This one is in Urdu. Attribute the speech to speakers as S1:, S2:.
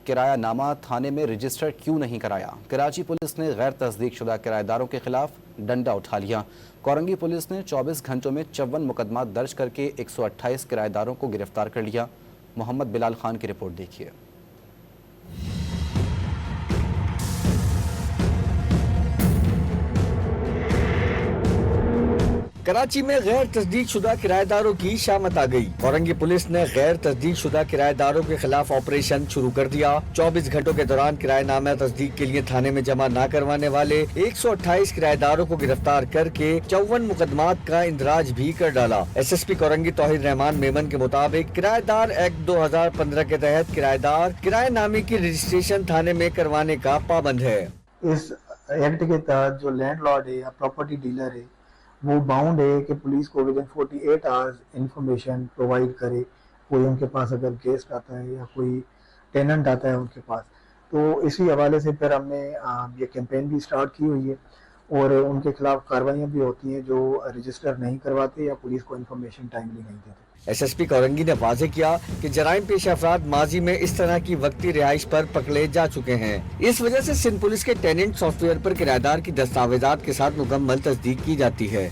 S1: کرایہ نامہ تھانے میں رجسٹر کیوں نہیں کرایا؟ کراچی پولیس نے غیر تصدیق شدہ کرایہ داروں کے خلاف ڈنڈا اٹھا لیا۔ کورنگی پولیس نے 24 گھنٹوں میں 54 مقدمات درج کر کے 128 کرایہ داروں کو گرفتار کر لیا۔ محمد بلال خان کی رپورٹ دیکھیے۔
S2: کراچی میں غیر تصدیق شدہ کرایہ داروں کی شامت آ گئی۔ کورنگی پولیس نے غیر تصدیق شدہ کرایہ داروں کے خلاف آپریشن شروع کر دیا۔ 24 گھنٹوں کے دوران کرایہ نامہ تصدیق کے لیے تھانے میں جمع نہ کروانے والے 128 کرایہ داروں کو گرفتار کر کے 54 مقدمات کا اندراج بھی کر ڈالا۔ ایس ایس پی کورنگی توحید رحمان میمن کے مطابق کرایہ دار ایکٹ 2015 کے تحت کرایہ دار کرایہ نامے کی رجسٹریشن تھانے میں کروانے کا پابند ہے۔
S3: اس ایکٹ کے تحت جو لینڈ لارڈ ہے یا پراپرٹی ڈیلر ہے وہ باؤنڈ ہے کہ پولیس کو ودن 48 آورز انفارمیشن پرووائڈ کرے۔ کوئی ان کے پاس اگر گیسٹ آتا ہے یا کوئی ٹیننٹ آتا ہے ان کے پاس، تو اسی حوالے سے پھر ہم نے یہ کیمپین بھی سٹارٹ کی ہوئی ہے اور ان کے خلاف کاروائیاں بھی ہوتی ہیں جو رجسٹر نہیں کرواتے یا پولیس کو انفارمیشن ٹائملی نہیں دیتے۔
S2: ایس ایس پی کورنگی نے واضح کیا کہ جرائم پیشہ افراد ماضی میں اس طرح کی وقتی رہائش پر پکڑے جا چکے ہیں۔ اس وجہ سے سندھ پولیس کے ٹیننٹ سافٹ ویئر پر کرایہ دار کی دستاویزات کے ساتھ مکمل تصدیق کی جاتی ہے۔